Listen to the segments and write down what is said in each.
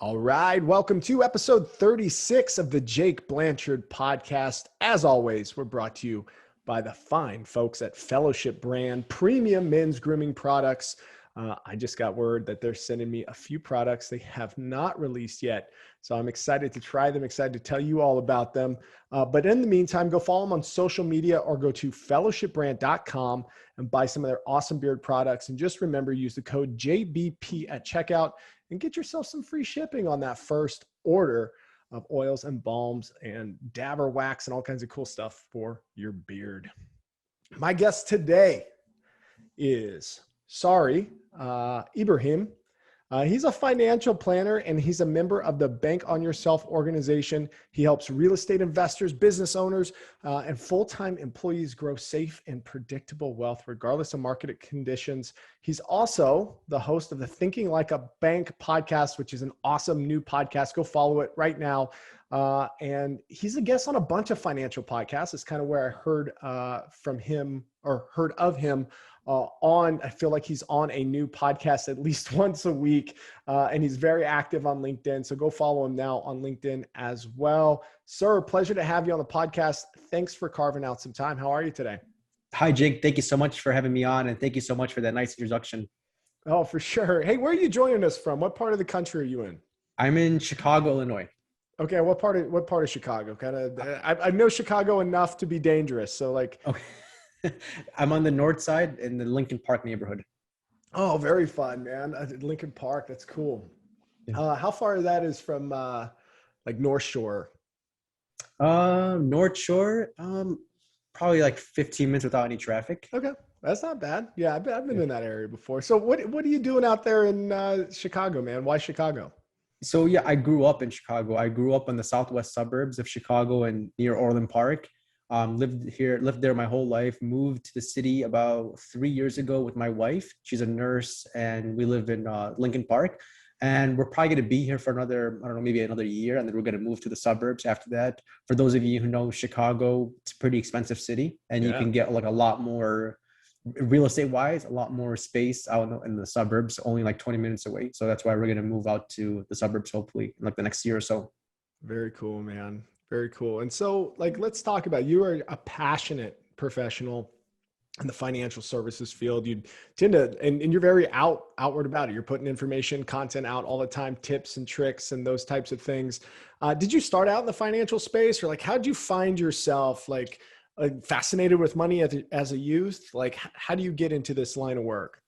All right. Welcome to episode 36 of the Jake Blanchard podcast. As always, we're brought to you by the fine folks at Fellowship Brand Premium Men's Grooming Products. I just got word that they're sending me a few products they have not released yet. So I'm excited to try them, excited to tell you all about them. But in the meantime, go follow them on social media or go to fellowshipbrand.com and buy some of their awesome beard products. And just remember, use the code JBP at checkout and get yourself some free shipping on that first order of oils and balms and dabber wax and all kinds of cool stuff for your beard. My guest today is Sarry Ibrahim. He's a financial planner and he's a member of the Bank on Yourself organization. He helps real estate investors, business owners, and full-time employees grow safe and predictable wealth regardless of market conditions. He's also the host of the Thinking Like a Bank podcast, which is an awesome new podcast. Go follow it right now. And he's a guest on a bunch of financial podcasts. It's kind of where I heard from him or heard of him. I feel like he's on a new podcast at least once a week, and he's very active on LinkedIn. So go follow him now on LinkedIn as well. Sir, pleasure to have you on the podcast. Thanks for carving out some time. How are you today? Hi, Jake. Thank you so much for having me on, and thank you so much for that nice introduction. Oh, for sure. Hey, where are you joining us from? What part of the country are you in? I'm in Chicago, Illinois. Okay, what part of Chicago? I know Chicago enough to be dangerous. So like, Okay. I'm on the north side in the Lincoln Park neighborhood. oh, very fun, man. Lincoln Park, that's cool. Yeah. How far that is from like North Shore? North Shore, probably like 15 minutes without any traffic. Okay, that's not bad. Yeah, I've been Yeah. in that area before. So what are you doing out there in Chicago, man? Why Chicago? So yeah, I grew up in Chicago. I grew up in the southwest suburbs of Chicago and near Orland Park. Lived there my whole life, moved to the city about 3 years ago with my wife. She's a nurse and we live in Lincoln Park. And we're probably going to be here for another, I don't know, maybe another year. And then we're going to move to the suburbs after that. For those of you who know Chicago, it's a pretty expensive city and you Yeah. can get like a lot more real estate wise, a lot more space out in the suburbs, only like 20 minutes away. So that's why we're going to move out to the suburbs, hopefully in like the next year or so. Very cool, man. Very cool. And so, like, let's talk about, you are a passionate professional in the financial services field. You tend to, and you're very outward about it. You're putting information, content out all the time, tips and tricks and those types of things. Did you start out in the financial space, or like, how did you find yourself fascinated with money as a youth? Like, how do you get into this line of work?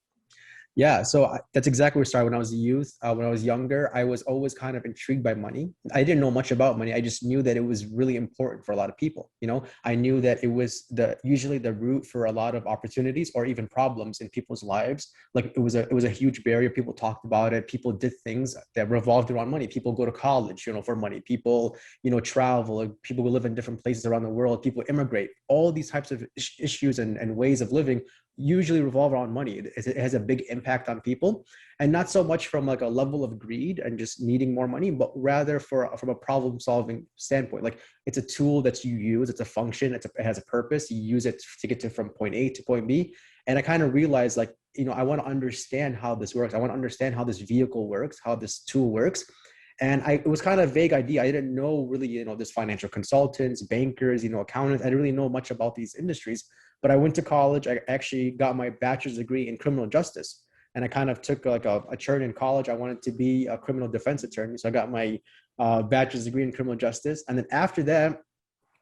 Yeah, so that's exactly where it started when I was a youth. When I was younger, I was always kind of intrigued by money. I didn't know much about money. I just knew that it was really important for a lot of people. You know, I knew that it was usually the root for a lot of opportunities or even problems in people's lives. Like it was a huge barrier. People talked about it. People did things that revolved around money. People go to college, for money. People, travel. People who live in different places around the world. People immigrate. All these types of issues and ways of living usually revolve around money. It has a big impact on people, and not so much from like a level of greed and just needing more money, but rather from a problem solving standpoint. Like it's a tool that you use, it's a function, it has a purpose. You use it to get from point A to point B. And I kind of realized I want to understand how this works. I want to understand how this vehicle works, how this tool works. And it was kind of a vague idea. I didn't know really, this financial consultants, bankers, accountants. I didn't really know much about these industries. But I went to college. I actually got my bachelor's degree in criminal justice. And I kind of took like a turn in college. I wanted to be a criminal defense attorney. So I got my bachelor's degree in criminal justice. And then after that,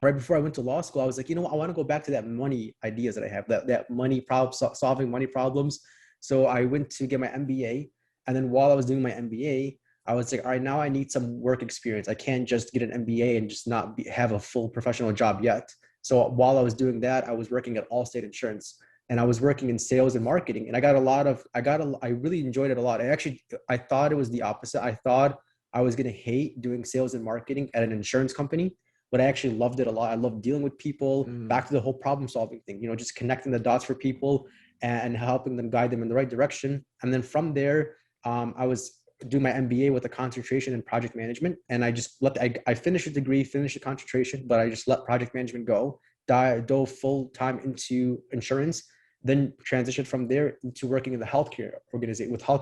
right before I went to law school, I was like, I want to go back to that money ideas that I have, that money problem, solving money problems. So I went to get my MBA. And then while I was doing my MBA, I was like, all right, now I need some work experience. I can't just get an MBA and just not have a full professional job yet. So while I was doing that, I was working at Allstate Insurance and I was working in sales and marketing. And I really enjoyed it a lot. I thought it was the opposite. I thought I was going to hate doing sales and marketing at an insurance company, but I actually loved it a lot. I loved dealing with people, back to the whole problem solving thing, just connecting the dots for people and helping them, guide them in the right direction. And then from there, I was do my MBA with a concentration in project management. And I just I finished the degree, finished the concentration, but I just let project management go, dove full time into insurance. then transitioned from there into working in the healthcare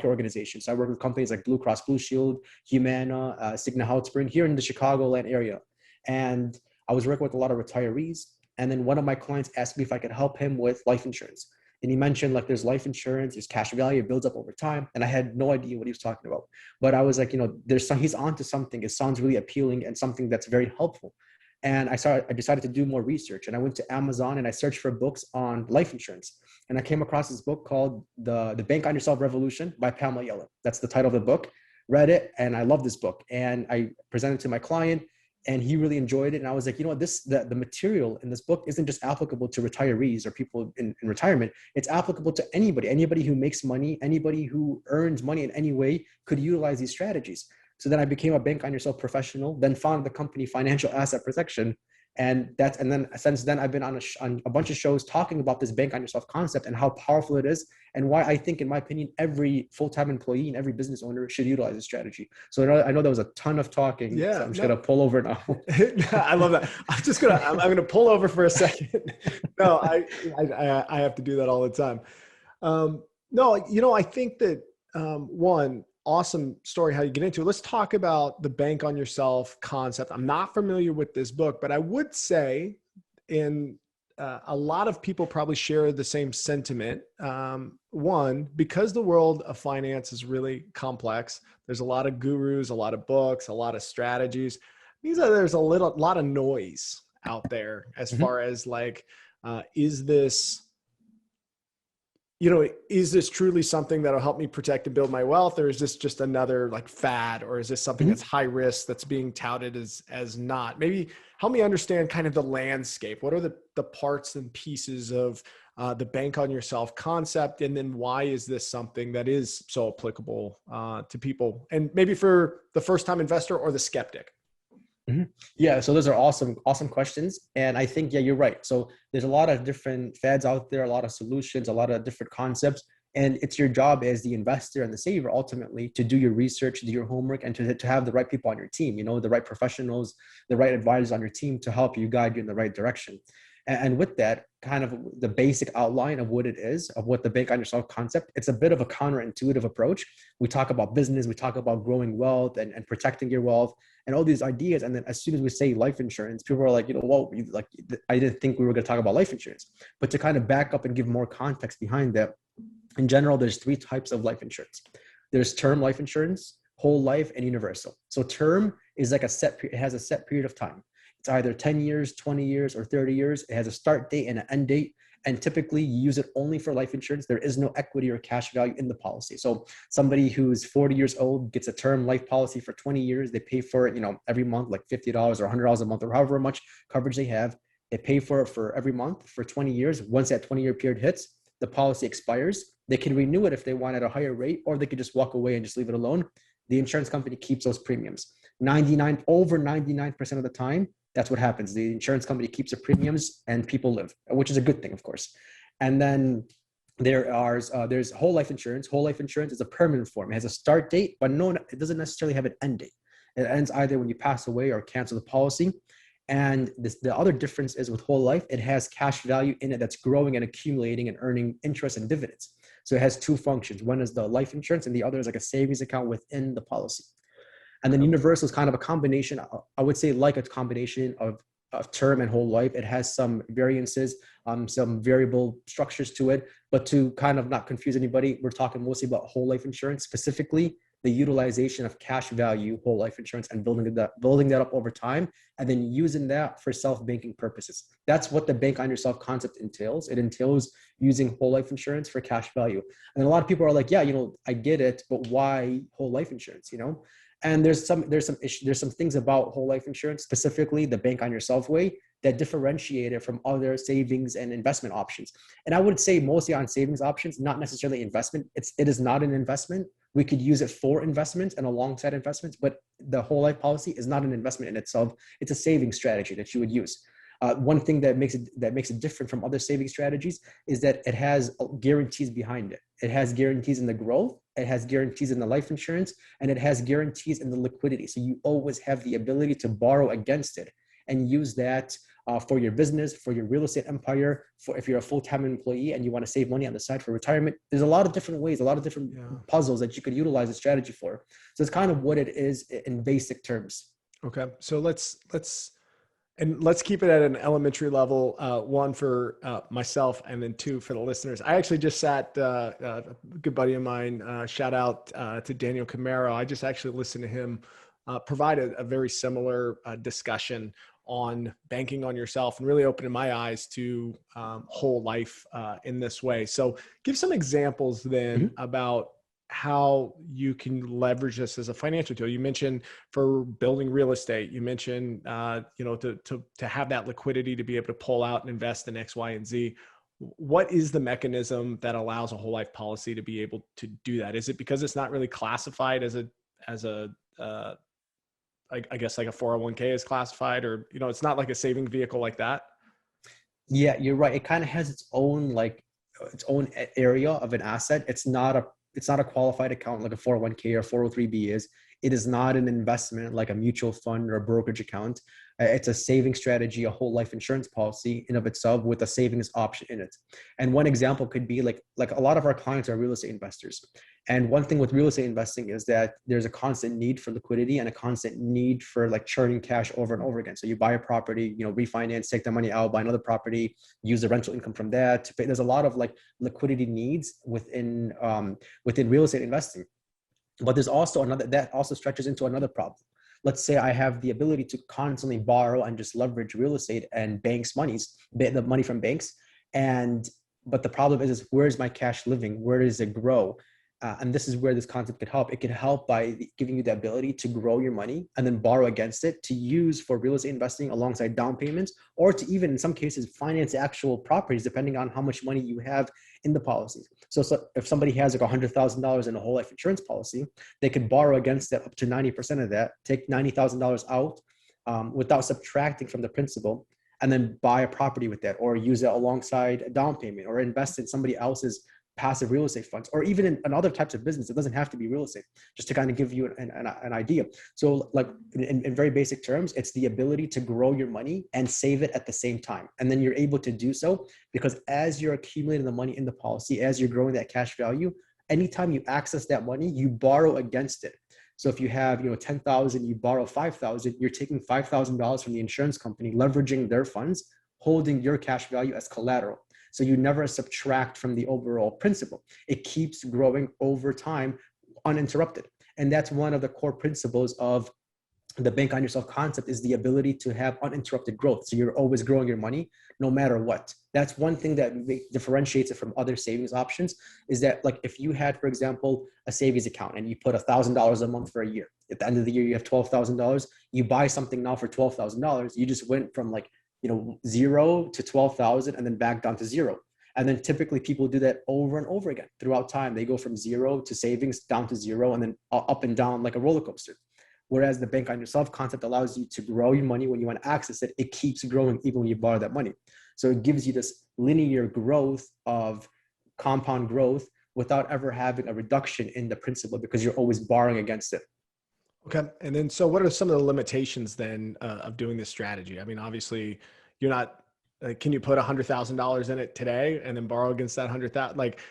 organizations. So I work with companies like Blue Cross Blue Shield, Humana, Cigna Healthspring here in the Chicagoland area. And I was working with a lot of retirees. And then one of my clients asked me if I could help him with life insurance. And he mentioned like there's life insurance, there's cash value, it builds up over time. And I had no idea what he was talking about. But I was like, he's onto something. It sounds really appealing and something that's very helpful. And I decided to do more research, and I went to Amazon and I searched for books on life insurance. And I came across this book called The Bank on Yourself Revolution by Pamela Yellen. That's the title of the book. Read it, and I love this book. And I presented it to my client, and he really enjoyed it. And I was like, the material in this book isn't just applicable to retirees or people in retirement. It's applicable to anybody who makes money, anybody who earns money in any way could utilize these strategies. So then I became a Bank on Yourself professional, then founded the company Financial Asset Protection. And then since then I've been on a bunch of shows talking about this Bank on Yourself concept and how powerful it is, and why I think, in my opinion, every full-time employee and every business owner should utilize this strategy. So I know there was a ton of talking. Yeah, so I'm just gonna pull over now. I love that. I'm gonna pull over for a second. No, I have to do that all the time. I think that one, awesome story how you get into it. Let's talk about the Bank on Yourself concept. I'm not familiar with this book, but I would say a lot of people probably share the same sentiment. One, because the world of finance is really complex, there's a lot of gurus, a lot of books, a lot of strategies. There's a lot of noise out there as far as like, is this truly something that'll help me protect and build my wealth? Or is this just another like fad? Or is this something that's high risk that's being touted as not? Maybe help me understand kind of the landscape. What are the parts and pieces of the Bank on Yourself concept? And then why is this something that is so applicable to people? And maybe for the first time investor or the skeptic? Yeah, so those are awesome questions. And I think, yeah, you're right. So there's a lot of different fads out there, a lot of solutions, a lot of different concepts. And it's your job as the investor and the saver ultimately to do your research, do your homework, and to have the right people on your team, the right professionals, the right advisors on your team to help you guide you in the right direction. And with that, kind of the basic outline of what it is, of what the Bank on Yourself concept, it's a bit of a counterintuitive approach. We talk about business, we talk about growing wealth and protecting your wealth and all these ideas. And then as soon as we say life insurance, people are like, I didn't think we were going to talk about life insurance. But to kind of back up and give more context behind that, in general, there's three types of life insurance. There's term life insurance, whole life, and universal. So term is like it has a set period of time. It's either 10 years, 20 years, or 30 years. It has a start date and an end date. And typically you use it only for life insurance. There is no equity or cash value in the policy. So somebody who's 40 years old gets a term life policy for 20 years. They pay for it, every month, like $50 or $100 a month or however much coverage they have. They pay for it for every month for 20 years. Once that 20-year period hits, the policy expires. They can renew it if they want at a higher rate, or they could just walk away and just leave it alone. The insurance company keeps those premiums. Over 99% of the time, that's what happens. The insurance company keeps the premiums and people live, which is a good thing, of course. And then there's whole life insurance. Whole life insurance is a permanent form. It has a start date, but it doesn't necessarily have an end date. It ends either when you pass away or cancel the policy. And the other difference is with whole life, it has cash value in it that's growing and accumulating and earning interest and dividends. So it has two functions. One is the life insurance and the other is like a savings account within the policy. And then universal is kind of a combination, I would say like a combination of term and whole life. It has some variances, some variable structures to it, but to kind of not confuse anybody, we're talking mostly about whole life insurance, specifically the utilization of cash value, whole life insurance, and building that up over time, and then using that for self-banking purposes. That's what the Bank on Yourself concept entails. It entails using whole life insurance for cash value. And a lot of people are like, yeah, I get it, but why whole life insurance, And there's some things about whole life insurance, specifically the Bank on Yourself way, that differentiate it from other savings and investment options. And I would say mostly on savings options, not necessarily investment. It is not an investment. We could use it for investments and alongside investments, but the whole life policy is not an investment in itself. It's a saving strategy that you would use. One thing that makes it different from other saving strategies is that it has guarantees behind it. It has guarantees in the growth, it has guarantees in the life insurance, and it has guarantees in the liquidity. So you always have the ability to borrow against it and use that for your business, for your real estate empire, for if you're a full-time employee and you want to save money on the side for retirement. There's a lot of different ways, a lot of different puzzles that you could utilize a strategy for. So it's kind of what it is in basic terms. Okay. So let's keep it at an elementary level. One for myself, and then two for the listeners. I actually just sat a good buddy of mine. Shout out to Daniel Camaro. I just actually listened to him provide a very similar discussion on banking on yourself, and really opening my eyes to whole life in this way. So give some examples then about how you can leverage this as a financial tool. You mentioned for building real estate, you mentioned, to have that liquidity to be able to pull out and invest in X, Y, and Z. What is the mechanism that allows a whole life policy to be able to do that? Is it because it's not really classified as I guess like a 401k is classified, or, it's not like a saving vehicle like that? Yeah, you're right. It kind of has its own area of an asset. It's not a qualified account like a 401k or 403b is. It is not an investment like a mutual fund or a brokerage account. It's a saving strategy, a whole life insurance policy in of itself with a savings option in it. And one example could be like a lot of our clients are real estate investors. And one thing with real estate investing is that there's a constant need for liquidity and a constant need for like churning cash over and over again. So you buy a property, refinance, take the money out, buy another property, use the rental income from that to pay. There's a lot of like liquidity needs within real estate investing. But there's also that also stretches into another problem. Let's say I have the ability to constantly borrow and just leverage real estate and banks' the money from banks. But the problem is where's my cash living? Where does it grow? And this is where this concept could help. It can help by giving you the ability to grow your money and then borrow against it to use for real estate investing alongside down payments, or to even in some cases finance actual properties, depending on how much money you have in the policies. So if somebody has like $100,000 in a whole life insurance policy, they could borrow against that up to 90% of that, take $90,000 out without subtracting from the principal, and then buy a property with that, or use it alongside a down payment, or invest in somebody else's passive real estate funds, or even in other types of business. It doesn't have to be real estate, just to kind of give you an idea. So like in very basic terms, it's the ability to grow your money and save it at the same time. And then you're able to do so because as you're accumulating the money in the policy, as you're growing that cash value, anytime you access that money, you borrow against it. So if you have, 10,000, you borrow 5,000, you're taking $5,000 from the insurance company, leveraging their funds, holding your cash value as collateral. So you never subtract from the overall principal. It keeps growing over time uninterrupted. And that's one of the core principles of the bank on yourself concept, is the ability to have uninterrupted growth. So you're always growing your money no matter what. That's one thing that differentiates it from other savings options, is that like if you had, for example, a savings account and you put $1,000 a month for a year, at the end of the year, you have $12,000, you buy something now for $12,000, you just went from like, 0 to 12,000 and then back down to 0. And then typically people do that over and over again throughout time. They go from 0 to savings down to 0 and then up and down like a roller coaster. Whereas the bank on yourself concept allows you to grow your money when you want to access it. It keeps growing even when you borrow that money. So it gives you this linear growth of compound growth without ever having a reduction in the principal, because you're always borrowing against it. Okay. And then, so what are some of the limitations then of doing this strategy? I mean, obviously you're not, can you put $100,000 in it today and then borrow against that 100,000? Like,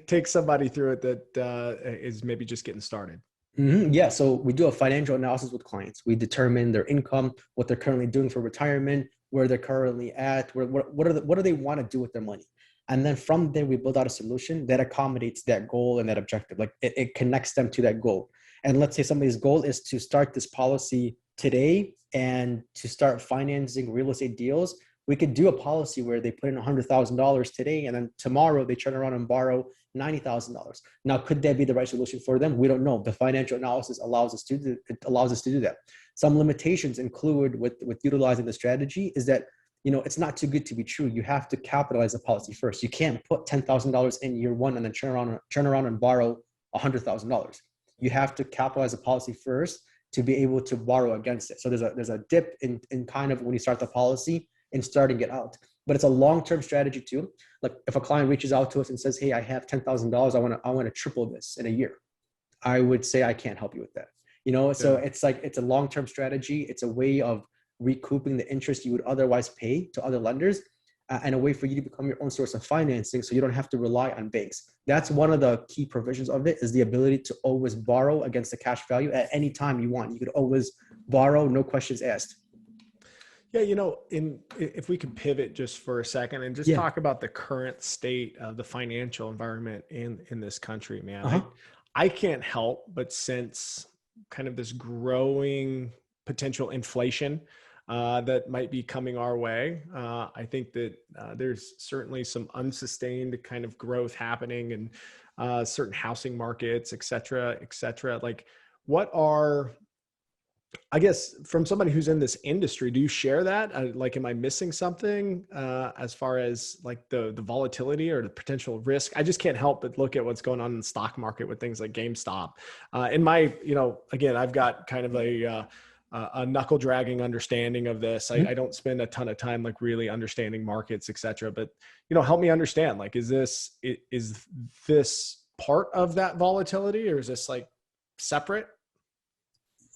take somebody through it that is maybe just getting started. Mm-hmm. Yeah. So we do a financial analysis with clients. We determine their income, what they're currently doing for retirement, where they're currently at, what do they want to do with their money? And then from there, we build out a solution that accommodates that goal and that objective. Like it connects them to that goal. And let's say somebody's goal is to start this policy today and to start financing real estate deals. We could do a policy where they put in $100,000 today, and then tomorrow they turn around and borrow $90,000. Now, could that be the right solution for them? We don't know. The financial analysis allows us to do that. Some limitations include with utilizing the strategy is that, it's not too good to be true. You have to capitalize the policy first. You can't put $10,000 in year one and then turn around and borrow $100,000. You have to capitalize the policy first to be able to borrow against it. So there's a dip in kind of when you start the policy and starting it out. But it's a long-term strategy too. Like if a client reaches out to us and says, "Hey, I have $10,000. I want to triple this in a year," I would say I can't help you with that. So it's like, it's a long-term strategy. It's a way of recouping the interest you would otherwise pay to other lenders, and a way for you to become your own source of financing so you don't have to rely on banks. That's one of the key provisions of it, is the ability to always borrow against the cash value at any time you want. You could always borrow, no questions asked. Yeah, if we could pivot just for a second and just Yeah. talk about the current state of the financial environment in this country, man. Uh-huh. I can't help but sense kind of this growing potential inflation that might be coming our way. I think that there's certainly some unsustained kind of growth happening in certain housing markets, et cetera, et cetera. Like, what are, I guess, from somebody who's in this industry, do you share that? Like, am I missing something as far as like the volatility or the potential risk? I just can't help but look at what's going on in the stock market with things like GameStop. In my, again, I've got kind of a knuckle dragging understanding of this. I don't spend a ton of time like really understanding markets, et cetera, but help me understand, like, is this part of that volatility, or is this like separate?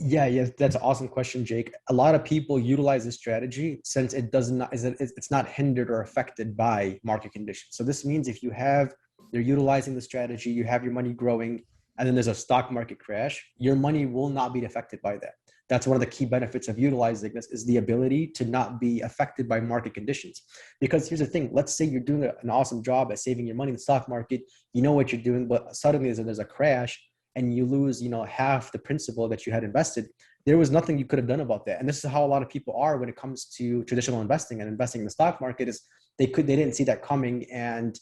Yeah, that's an awesome question, Jake. A lot of people utilize this strategy since it's not hindered or affected by market conditions. So this means if you're utilizing the strategy, you have your money growing, and then there's a stock market crash, your money will not be affected by that. That's one of the key benefits of utilizing this, is the ability to not be affected by market conditions. Because here's the thing, let's say you're doing an awesome job at saving your money in the stock market, you know what you're doing, but suddenly there's a crash and you lose, half the principal that you had invested. There was nothing you could have done about that. And this is how a lot of people are when it comes to traditional investing and investing in the stock market, is they didn't see that coming. And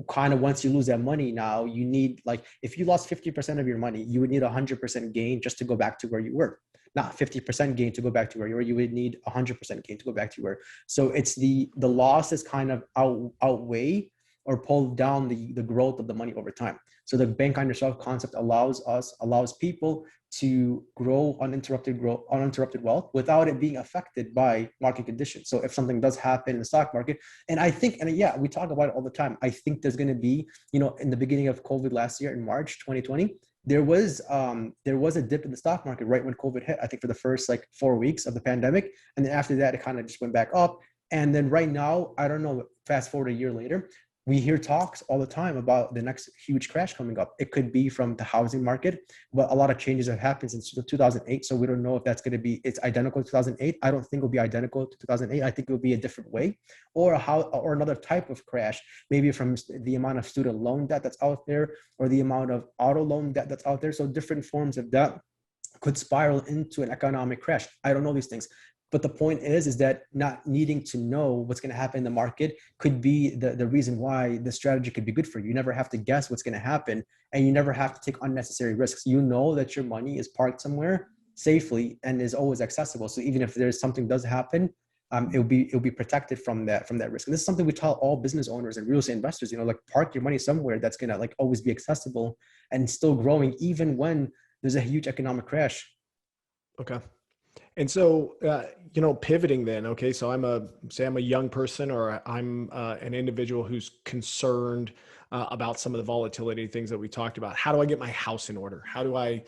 kind of once you lose that money, now you need, like, if you lost 50% of your money, you would need 100% gain just to go back to where you were. Not 50% gain to go back to where you were. You would need 100% gain to go back to where. So it's the losses kind of outweigh or pull down the growth of the money over time. So the bank on yourself concept allows people to grow uninterrupted wealth without it being affected by market conditions. So if something does happen in the stock market, and I think, we talk about it all the time. I think there's going to be, in the beginning of COVID last year in March 2020, there was a dip in the stock market right when COVID hit, I think for the first 4 weeks of the pandemic. And then after that, it kind of just went back up. And then right now, I don't know, fast forward a year later, we hear talks all the time about the next huge crash coming up. It could be from the housing market, but a lot of changes have happened since 2008. So we don't know if that's going to be, it's identical to 2008. I don't think it will be identical to 2008. I think it will be a different way, or another type of crash, maybe from the amount of student loan debt that's out there, or the amount of auto loan debt that's out there. So different forms of debt could spiral into an economic crash. I don't know these things. But the point is that not needing to know what's going to happen in the market could be the reason why the strategy could be good for you. You never have to guess what's going to happen, and you never have to take unnecessary risks. You know that your money is parked somewhere safely and is always accessible. So even if there's something does happen, it'll be protected from that risk. And this is something we tell all business owners and real estate investors. Park your money somewhere that's going to always be accessible and still growing, even when there's a huge economic crash. Okay. And so, pivoting then, okay, so I'm a young person, or I'm an individual who's concerned about some of the volatility things that we talked about. How do I get my house in order? How do I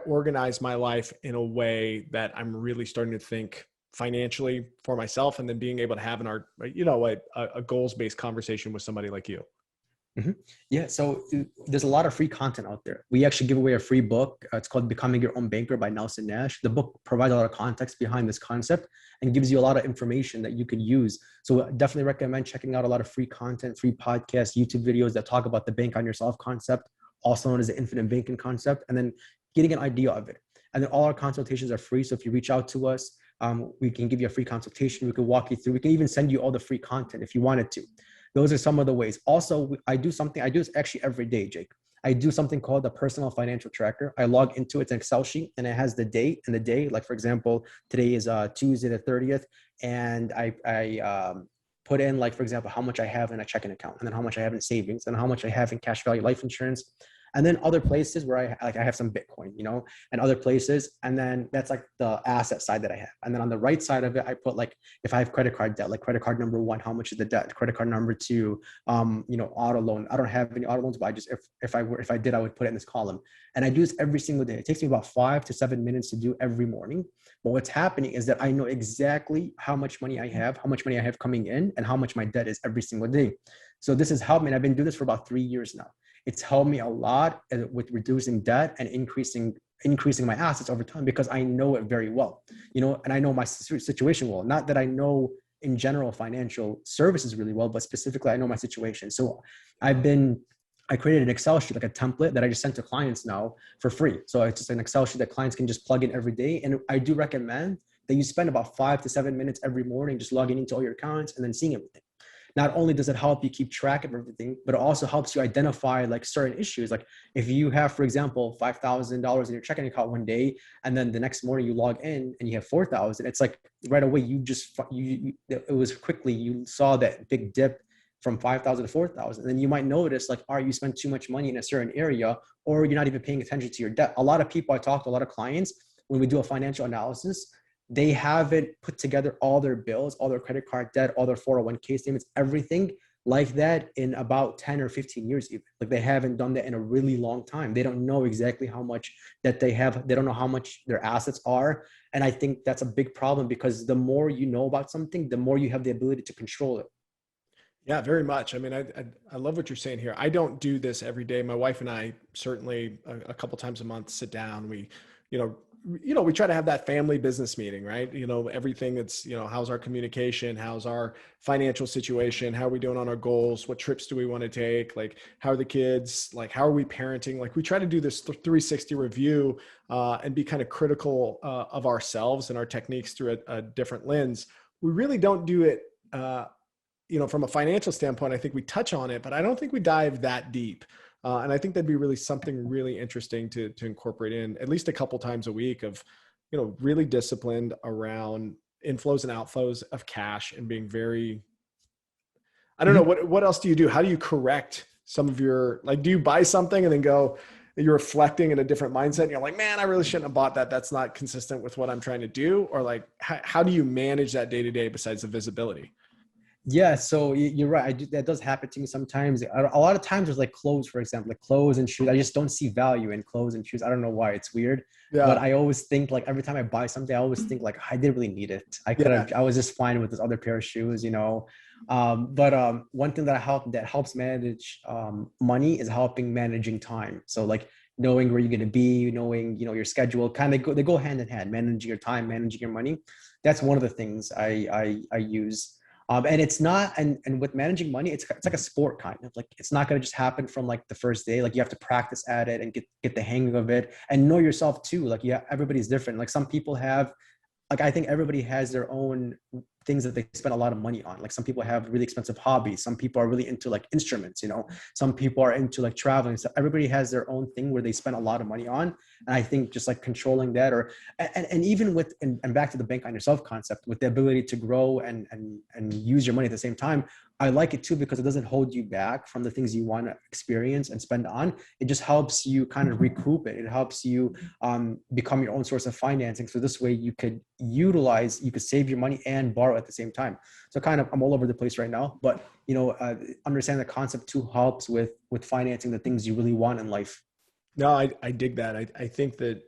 organize my life in a way that I'm really starting to think financially for myself, and then being able to have a goals-based conversation with somebody like you? Mm-hmm. Yeah. So there's a lot of free content out there. We actually give away a free book. It's called Becoming Your Own Banker by Nelson Nash. The book provides a lot of context behind this concept and gives you a lot of information that you could use. So I definitely recommend checking out a lot of free content, free podcasts, YouTube videos that talk about the bank on yourself concept, also known as the infinite banking concept, and then getting an idea of it. And then all our consultations are free. So if you reach out to us, we can give you a free consultation. We can walk you through. We can even send you all the free content if you wanted to. Those are some of the ways. Also, I do this actually every day, Jake. I do something called the personal financial tracker. I log into it. It's an Excel sheet, and it has the date and the day. Like, for example, today is Tuesday the 30th. And I put in, like, for example, how much I have in a checking account, and then how much I have in savings, and how much I have in cash value life insurance. And then other places where I have some Bitcoin, you know, and other places. And then that's like the asset side that I have. And then on the right side of it, I put like, if I have credit card debt, like credit card number one, how much is the debt? Credit card number two, you know, auto loan. I don't have any auto loans, but I just, if I did, I would put it in this column. And I do this every single day. It takes me about 5 to 7 minutes to do every morning. But what's happening is that I know exactly how much money I have, how much money I have coming in, and how much my debt is every single day. So this has helped me. And I've been doing this for about 3 years now. It's helped me a lot with reducing debt and increasing my assets over time, because I know it very well, you know, and I know my situation well. Not that I know in general financial services really well, but specifically I know my situation. So I created an Excel sheet, like a template that I just sent to clients now for free. So it's just an Excel sheet that clients can just plug in every day. And I do recommend that you spend about 5 to 7 minutes every morning just logging into all your accounts and then seeing everything. Not only does it help you keep track of everything, but it also helps you identify like certain issues. Like if you have, for example, $5,000 in your checking account one day, and then the next morning you log in and you have 4,000, it's like right away, it was quickly, you saw that big dip from 5,000 to 4,000. And then you might notice like, you spend too much money in a certain area, or you're not even paying attention to your debt. A lot of people, I talk to a lot of clients, when we do a financial analysis, they haven't put together all their bills, all their credit card debt, all their 401k statements, everything like that in about 10 or 15 years even. Like they haven't done that in a really long time. They don't know exactly how much that they have. They don't know how much their assets are. And I think that's a big problem, because the more you know about something, the more you have the ability to control it. Yeah, very much. I mean, I love what you're saying here. I don't do this every day. My wife and I certainly a couple times a month sit down. You we try to have that family business meeting, right? You know, everything that's, how's our communication? How's our financial situation? How are we doing on our goals? What trips do we want to take? Like, how are the kids? Like, how are we parenting? Like, we try to do this 360 review and be kind of critical of ourselves and our techniques through a different lens. We really don't do it, from a financial standpoint. I think we touch on it, but I don't think we dive that deep. And I think that'd be really something really interesting to incorporate in at least a couple times a week of, really disciplined around inflows and outflows of cash, and being very, I don't know, what else do you do? How do you correct some of your, like, do you buy something and then you're reflecting in a different mindset and you're like, man, I really shouldn't have bought that. That's not consistent with what I'm trying to do. Or like, how do you manage that day to day besides the visibility? Yeah, so you're right. That does happen to me sometimes. A lot of times there's like clothes, for example, like clothes and shoes. I just don't see value in clothes and shoes. I don't know why. It's weird. Yeah. But I always think, like, every time I buy something, I always think like, I didn't really need it. I was just fine with this other pair of shoes, But one thing that helps manage money is helping managing time. So like knowing where you're going to be, knowing, your schedule, they go hand in hand, managing your time, managing your money. That's one of the things I use. And it's not, and with managing money, it's like a sport kind of, like, it's not going to just happen from like the first day. Like you have to practice at it and get the hang of it, and know yourself too. Like, yeah, everybody's different. Like some people have, like, I think everybody has their own things that they spend a lot of money on. Like some people have really expensive hobbies. Some people are really into like instruments, some people are into like traveling. So everybody has their own thing where they spend a lot of money on. And I think just like controlling that, and even with, and back to the bank on yourself concept, with the ability to grow and use your money at the same time, I like it too, because it doesn't hold you back from the things you want to experience and spend on. It just helps you kind of recoup it. It helps you become your own source of financing. So this way you could save your money and borrow at the same time. So kind of, I'm all over the place right now, but understand the concept too helps with financing the things you really want in life. No, I dig that. I think that,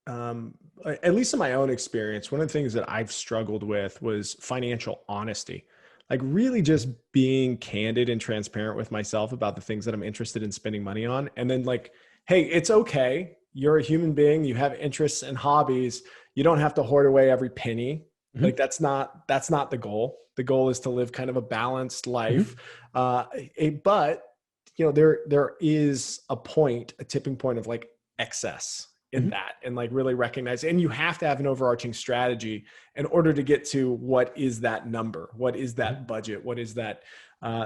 at least in my own experience, one of the things that I've struggled with was financial honesty. Like really just being candid and transparent with myself about the things that I'm interested in spending money on. And then like, hey, it's okay. You're a human being. You have interests and hobbies. You don't have to hoard away every penny. Mm-hmm. Like that's not the goal. The goal is to live kind of a balanced life. Mm-hmm. But there is a tipping point of like excess in mm-hmm. that, and like really recognize, and you have to have an overarching strategy in order to get to what is that number, what is that budget, what is that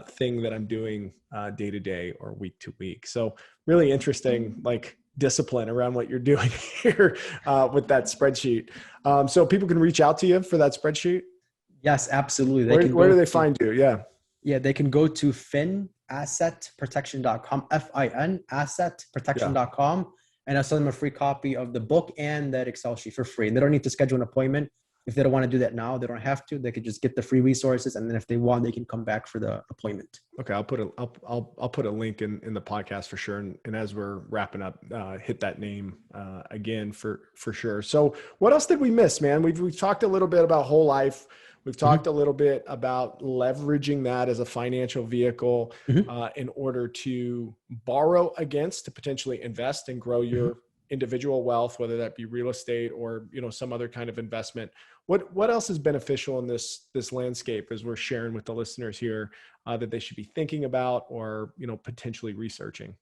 thing that I'm doing day to day or week to week. So really interesting, like discipline around what you're doing here with that spreadsheet. So people can reach out to you for that spreadsheet. Yes, absolutely. Where do they find you? Yeah. Yeah, they can go to assetprotection.com, FIN, Yeah. assetprotection.com. And I'll send them a free copy of the book and that Excel sheet for free. And they don't need to schedule an appointment. If they don't want to do that now, they don't have to. They could just get the free resources, and then if they want, they can come back for the appointment. Okay, I'll put a link in the podcast for sure. And as we're wrapping up, hit that name again for sure. So what else did we miss, man? We've talked a little bit about whole life. We've talked a little bit about leveraging that as a financial vehicle in order to borrow against, to potentially invest and grow your individual wealth, whether that be real estate or, some other kind of investment. What else is beneficial in this landscape as we're sharing with the listeners here that they should be thinking about or, potentially researching?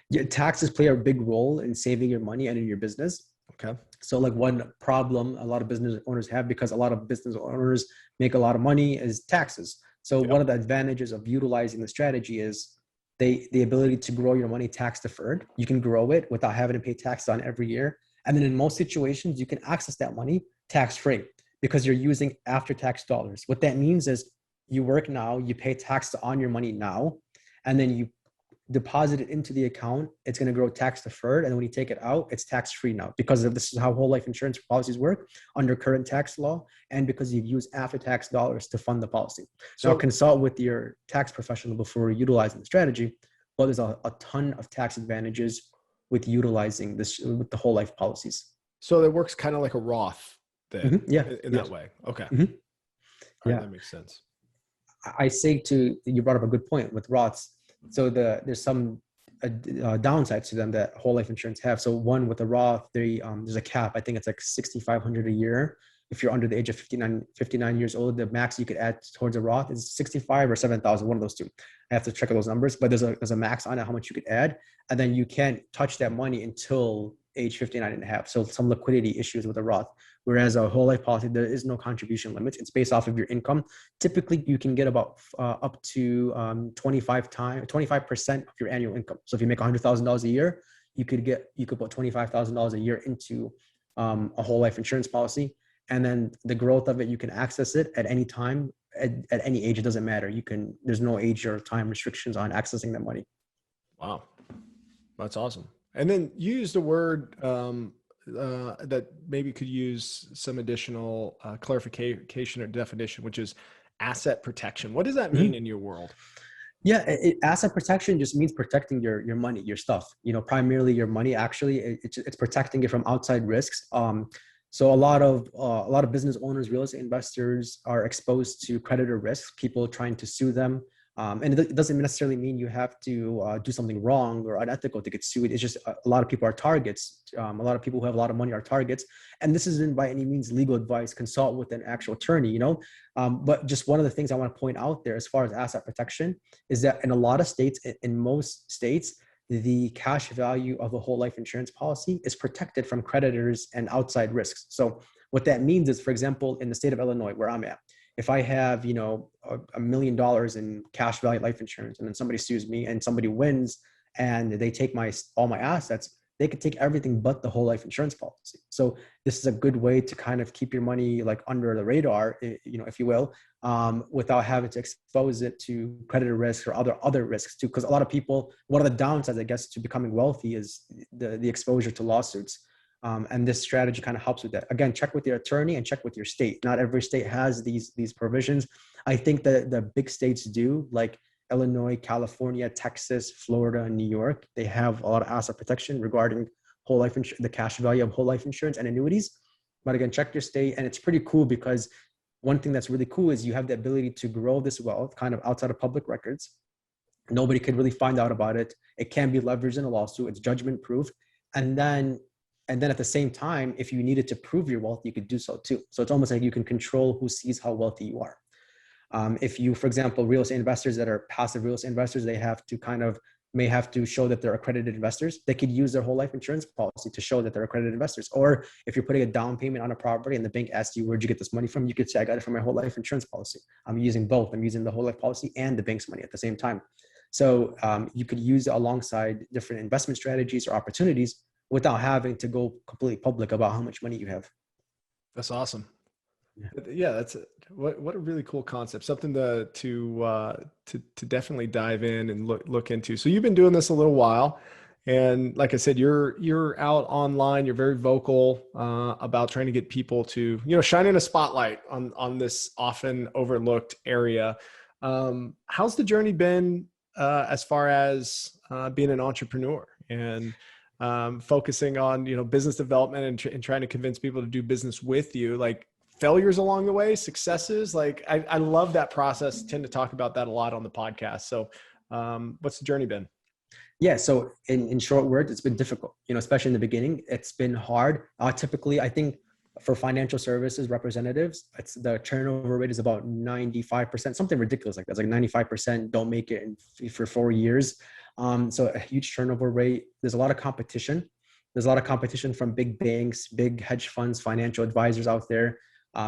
Yeah, taxes play a big role in saving your money and in your business. Okay. So like one problem a lot of business owners have, because a lot of business owners make a lot of money, is taxes. So one of the advantages of utilizing the strategy is the ability to grow your money tax deferred. You can grow it without having to pay tax on every year. And then in most situations, you can access that money tax-free because you're using after-tax dollars. What that means is you work now, you pay tax on your money now, and then you deposit it into the account. It's going to grow tax deferred. And when you take it out, it's tax-free now, because of this is how whole life insurance policies work under current tax law. And because you've used after-tax dollars to fund the policy. So consult with your tax professional before utilizing the strategy. But there's a ton of tax advantages with utilizing this with the whole life policies. So that works kind of like a Roth then, in that way. Okay. All right, that makes sense. I say you brought up a good point with Roths. So there's some downsides to them that whole life insurance have. So one, with the Roth, there's a cap. I think it's like $6,500 a year. If you're under the age of 59 years old, the max you could add towards a Roth is 65 or 7,000, one of those two. I have to check those numbers, but there's a max on it, how much you could add. And then you can't touch that money until age 59 and a half. So some liquidity issues with a Roth. Whereas a whole life policy, there is no contribution limits. It's based off of your income. Typically, you can get about up to 25% of your annual income. So if you make $100,000 a year, you could put $25,000 a year into a whole life insurance policy. And then the growth of it, you can access it at any time, at any age. It doesn't matter. There's no age or time restrictions on accessing that money. Wow. That's awesome. And then you used a word that maybe could use some additional clarification or definition, which is asset protection. What does that mean in your world? Yeah, asset protection just means protecting your money, your stuff. Primarily your money. Actually, it's protecting it from outside risks. So a lot of business owners, real estate investors are exposed to creditor risks, people trying to sue them. And it doesn't necessarily mean you have to do something wrong or unethical to get sued. It's just a lot of people are targets. A lot of people who have a lot of money are targets. And this isn't by any means legal advice. Consult with an actual attorney, But just one of the things I want to point out there as far as asset protection is that in a lot of states, in most states, the cash value of a whole life insurance policy is protected from creditors and outside risks. So what that means is, for example, in the state of Illinois, where I'm at, if I have, $1 million in cash value life insurance, and then somebody sues me and somebody wins and they take all my assets, they could take everything but the whole life insurance policy. So this is a good way to kind of keep your money like under the radar, if you will, without having to expose it to creditor risks or other risks too. Because a lot of people, one of the downsides, I guess, to becoming wealthy is the exposure to lawsuits. And this strategy kind of helps with that. Again, check with your attorney and check with your state. Not every state has these provisions. I think that the big states do, like Illinois, California, Texas, Florida, and New York. They have a lot of asset protection regarding whole life insurance, the cash value of whole life insurance and annuities. But again, check your state. And it's pretty cool because one thing that's really cool is you have the ability to grow this wealth kind of outside of public records. Nobody could really find out about it. It can be leveraged in a lawsuit. It's judgment proof. And then at the same time, if you needed to prove your wealth, you could do so too. So it's almost like you can control who sees how wealthy you are. If you, for example, real estate investors that are passive real estate investors, they may have to show that they're accredited investors. They could use their whole life insurance policy to show that they're accredited investors. Or if you're putting a down payment on a property and the bank asks you, where'd you get this money from? You could say, I got it from my whole life insurance policy. I'm using both. I'm using the whole life policy and the bank's money at the same time. So you could use it alongside different investment strategies or opportunities without having to go completely public about how much money you have. That's awesome. Yeah, that's what a really cool concept. Something to definitely dive in and look into. So you've been doing this a little while, and like I said, you're out online. You're very vocal about trying to get people to shine in a spotlight on this often overlooked area. How's the journey been as far as being an entrepreneur and focusing on business development and trying to convince people to do business with you? Like, failures along the way, successes. Like I love that process. Tend to talk about that a lot on the podcast. So what's the journey been? Yeah. So in short words, it's been difficult, especially in the beginning. It's been hard. Typically, I think for financial services representatives, the turnover rate is about 95%, something ridiculous like that. It's like 95% don't make it for 4 years. So a huge turnover rate. There's a lot of competition. There's a lot of competition from big banks, big hedge funds, financial advisors out there.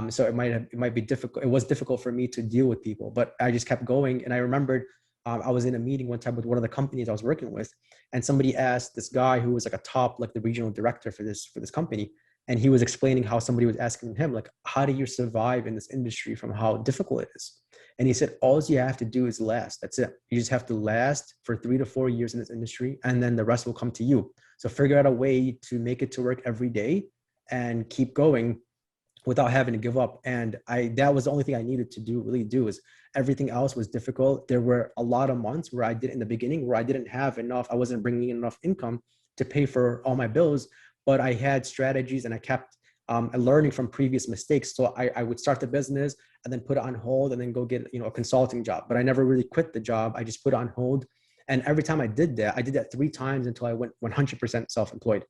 So it might be difficult. It was difficult for me to deal with people, but I just kept going. And I remembered I was in a meeting one time with one of the companies I was working with, and somebody asked this guy who was like like the regional director for this company, and he was explaining how somebody was asking him like, how do you survive in this industry from how difficult it is? And he said, all you have to do is last. That's it. You just have to last for 3 to 4 years in this industry, and then the rest will come to you. So figure out a way to make it to work every day and keep going without having to give up. And that was the only thing I needed to really do. Is everything else was difficult. There were a lot of months where I did in the beginning where I didn't have enough, I wasn't bringing in enough income to pay for all my bills, but I had strategies and I kept learning from previous mistakes. So I would start the business and then put it on hold and then go get a consulting job. But I never really quit the job. I just put it on hold. And every time I did that 3 times until I went 100% self-employed.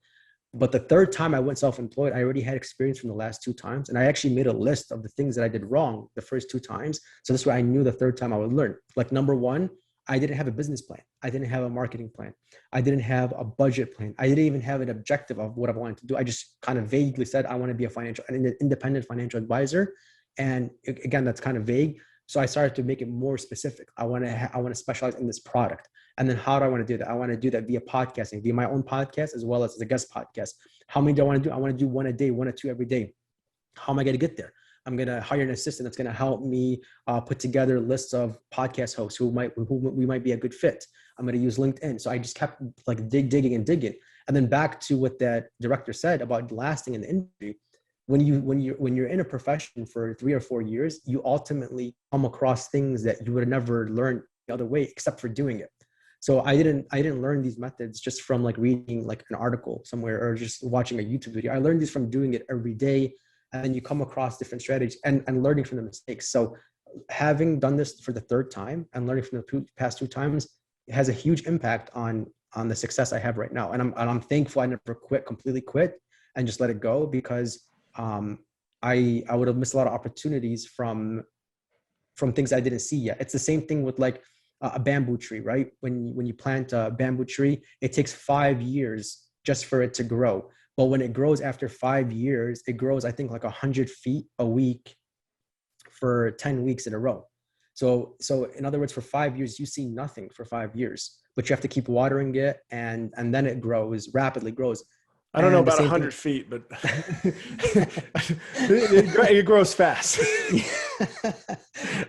But the third time I went self-employed, I already had experience from the last 2 times. And I actually made a list of the things that I did wrong the first 2 times. So this way I knew the third time I would learn. Like number 1, I didn't have a business plan. I didn't have a marketing plan. I didn't have a budget plan. I didn't even have an objective of what I wanted to do. I just kind of vaguely said, I want to be an independent financial advisor. And again, that's kind of vague. So I started to make it more specific. I want to specialize in this product. And then how do I want to do that? I want to do that via podcasting, via my own podcast, as well as a guest podcast. How many do I want to do? I want to do 1 a day, 1 or 2 every day. How am I going to get there? I'm going to hire an assistant that's going to help me put together lists of podcast hosts who we might be a good fit. I'm going to use LinkedIn. So I just kept like digging. And then back to what that director said about lasting in the industry. When you're in a profession for 3 or 4 years, you ultimately come across things that you would have never learned the other way except for doing it. So I didn't learn these methods just from like reading like an article somewhere or just watching a YouTube video. I learned these from doing it every day. And then you come across different strategies and learning from the mistakes. So having done this for the 3rd time and learning from the past 2 times has a huge impact on the success I have right now. And I'm thankful I never completely quit and just let it go, because I would have missed a lot of opportunities from things I didn't see yet. It's the same thing with like a bamboo tree, right? When you plant a bamboo tree, it takes 5 years just for it to grow. But when it grows after 5 years, it grows, I think, like 100 feet a week for 10 weeks in a row. So in other words, for 5 years, you see nothing for 5 years, but you have to keep watering it, and then it rapidly grows. I don't know about 100 feet, but it grows fast.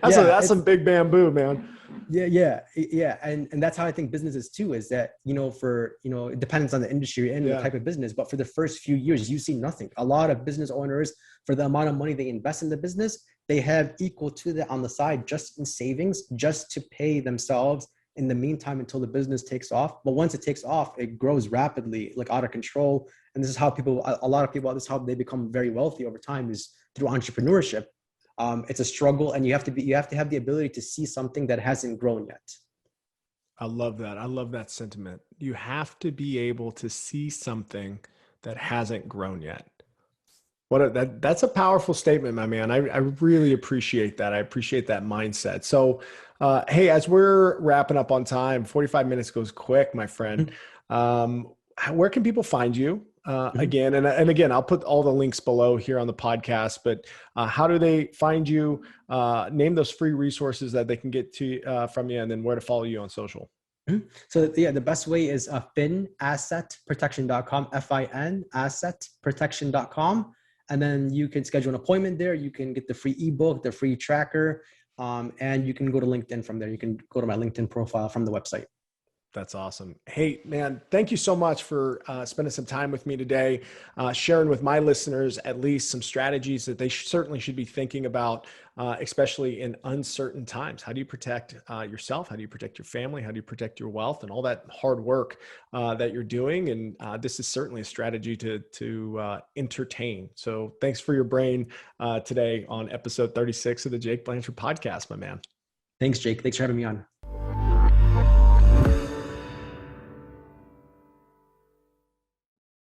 That's some big bamboo, man. Yeah. And that's how I think business is too, is that, it depends on the industry and the type of business, but for the first few years, you see nothing. A lot of business owners, for the amount of money they invest in the business, they have equal to that on the side, just in savings, just to pay themselves in the meantime until the business takes off. But once it takes off, it grows rapidly, like out of control. And this is how a lot of people, this is how they become very wealthy over time, is through entrepreneurship. It's a struggle, and you have to have the ability to see something that hasn't grown yet. I love that. I love that sentiment. You have to be able to see something that hasn't grown yet. That's a powerful statement, my man. I really appreciate that. I appreciate that mindset. So, hey, as we're wrapping up on time, 45 minutes goes quick, my friend. Where can people find you? Again, and again, I'll put all the links below here on the podcast, but how do they find you? Name those free resources that they can get to from you, and then where to follow you on social. So yeah, the best way is finassetprotection.com, FIN assetprotection.com. And then you can schedule an appointment there. You can get the free ebook, the free tracker, and you can go to LinkedIn from there. You can go to my LinkedIn profile from the website. That's awesome. Hey, man, thank you so much for spending some time with me today, sharing with my listeners at least some strategies that they certainly should be thinking about, especially in uncertain times. How do you protect yourself? How do you protect your family? How do you protect your wealth and all that hard work that you're doing? And this is certainly a strategy to entertain. So thanks for your brain today on episode 36 of the Jake Blanchard podcast, my man. Thanks, Jake. Thanks for having me on.